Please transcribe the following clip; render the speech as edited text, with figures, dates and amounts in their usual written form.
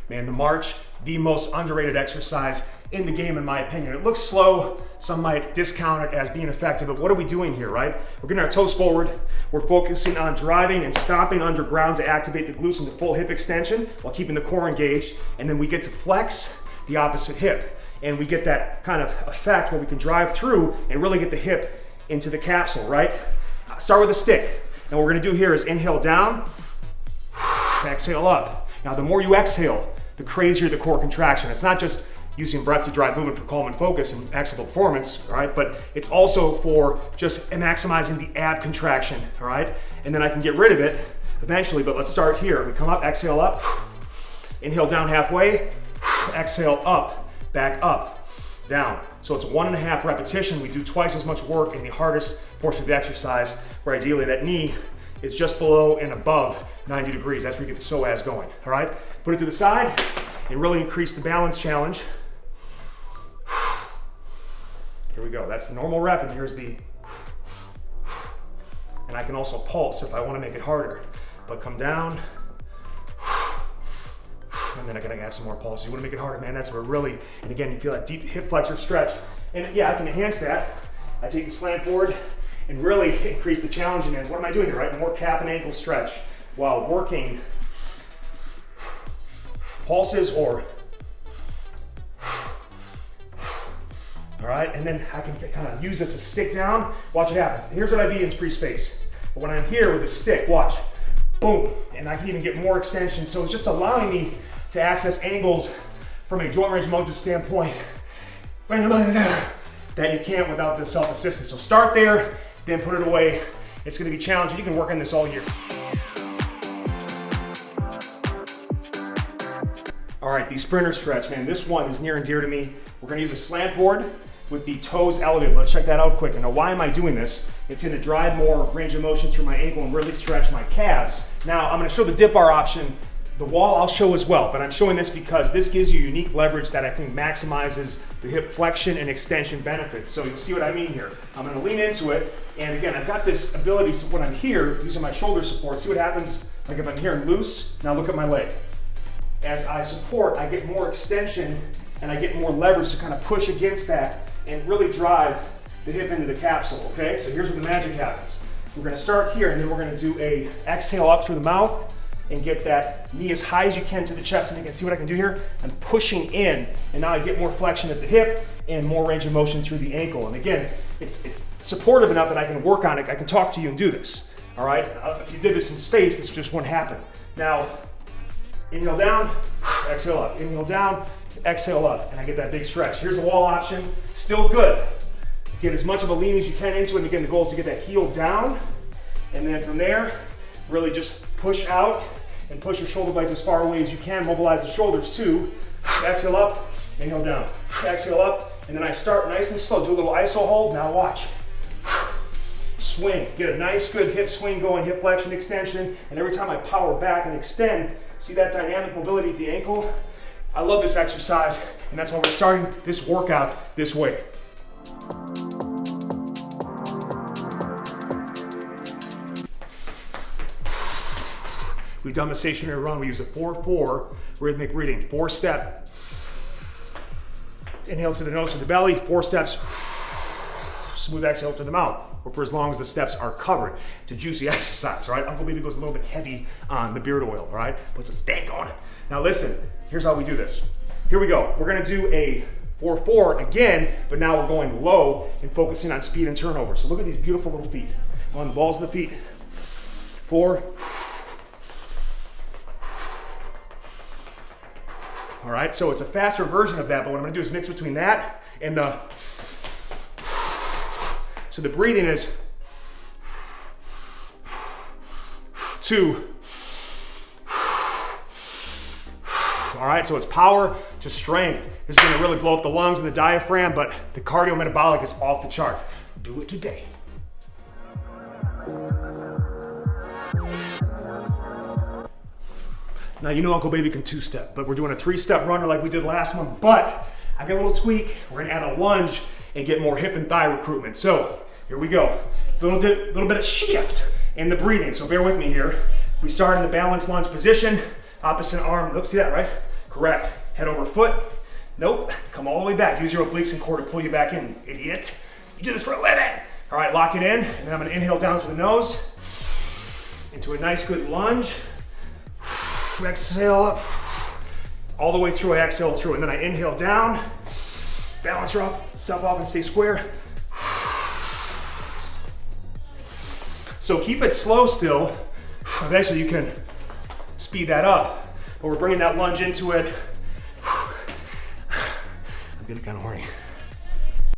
Man, the march, the most underrated exercise in the game in my opinion. It looks slow, some might discount it as being effective, but what are we doing here, right? We're getting our toes forward, we're focusing on driving and stomping underground to activate the glutes into full hip extension while keeping the core engaged, and then we get to flex the opposite hip, and we get that kind of effect where we can drive through and really get the hip into the capsule, right? Start with a stick, and what we're gonna do here is inhale down, exhale up. Now the more you exhale, the crazier the core contraction. It's not just using breath to drive movement for calm and focus and excellent performance, all right? But it's also for just maximizing the ab contraction, all right? And then I can get rid of it eventually, but let's start here. We come up, exhale up, inhale down halfway, exhale up, back up, down. So it's 1.5 repetition. We do twice as much work in the hardest portion of the exercise, where ideally that knee is just below and above 90 degrees. That's where you get the psoas going, all right? Put it to the side and really increase the balance challenge. Here we go, that's the normal rep, and here's the, and I can also pulse if I wanna make it harder, but come down, and then I gotta add some more pulse. You wanna make it harder, man, that's where really, and again, you feel that deep hip flexor stretch. And yeah, I can enhance that. I take the slant forward and really increase the challenge. And what am I doing here, right? More calf and ankle stretch while working pulses or, all right? And then I can kind of use this to stick down. Watch what happens. Here's what I be in free space. But when I'm here with a stick, watch, boom. And I can even get more extension. So it's just allowing me to access angles from a joint range of motion standpoint that you can't without the self-assistance. So start there, then put it away. It's gonna be challenging. You can work on this all year. All right, the sprinter stretch, man. This one is near and dear to me. We're gonna use a slant board with the toes elevated. Let's check that out quick. And now why am I doing this? It's gonna drive more range of motion through my ankle and really stretch my calves. Now, I'm gonna show the dip bar option. The wall I'll show as well, but I'm showing this because this gives you unique leverage that I think maximizes the hip flexion and extension benefits. So you'll see what I mean here. I'm gonna lean into it, and again, I've got this ability, so when I'm here, using my shoulder support, see what happens, like if I'm here and loose, now look at my leg. As I support, I get more extension, and I get more leverage to kind of push against that and really drive the hip into the capsule, okay? So here's where the magic happens. We're gonna start here, and then we're gonna do a exhale up through the mouth, and get that knee as high as you can to the chest. And you can see what I can do here? I'm pushing in, and now I get more flexion at the hip and more range of motion through the ankle. And again, it's supportive enough that I can work on it. I can talk to you and do this, all right? If you did this in space, this just wouldn't happen. Now, inhale down, exhale up. Inhale down, exhale up, and I get that big stretch. Here's the wall option, still good. Get as much of a lean as you can into it, and again, the goal is to get that heel down, and then from there, really just push out and push your shoulder blades as far away as you can. Mobilize the shoulders too. Exhale up, inhale down. Exhale up, and then I start nice and slow. Do a little iso hold. Now watch. Swing. Get a nice good hip swing going, hip flexion, extension, and every time I power back and extend, see that dynamic mobility at the ankle? I love this exercise, and that's why we're starting this workout this way. We've done the stationary run. We use a 4-4 rhythmic breathing. 4-step. Inhale through the nose to the belly. 4 steps. Smooth exhale to the mouth, or for as long as the steps are covered. It's a juicy exercise, all right? Uncle Baby goes a little bit heavy on the beard oil, all right? Puts a stank on it. Now listen, here's how we do this. Here we go. We're gonna do a 4-4 again, but now we're going low and focusing on speed and turnover. So look at these beautiful little feet. On the balls of the feet. 4. All right, so it's a faster version of that, but what I'm gonna do is mix between that and the, so the breathing is 2. All right, so it's power to strength. This is gonna really blow up the lungs and the diaphragm, but the cardio-metabolic is off the charts. Do it today. Now, you know Uncle Baby can 2-step, but we're doing a 3-step runner like we did last month, but I got a little tweak. We're gonna add a lunge and get more hip and thigh recruitment. So, here we go. Little bit of shift. in the breathing. So bear with me here. We start in the balanced lunge position, opposite arm, oops, see that, right? Correct, head over foot. Nope, come all the way back. Use your obliques and core to pull you back in, idiot. You do this for a living. All right, lock it in, and then I'm gonna inhale down through the nose, into a nice good lunge. Exhale up, all the way through, I exhale through, and then I inhale down, balance yourself off and stay square. So keep it slow still. Eventually you can speed that up, but we're bringing that lunge into it. I'm getting kind of horny.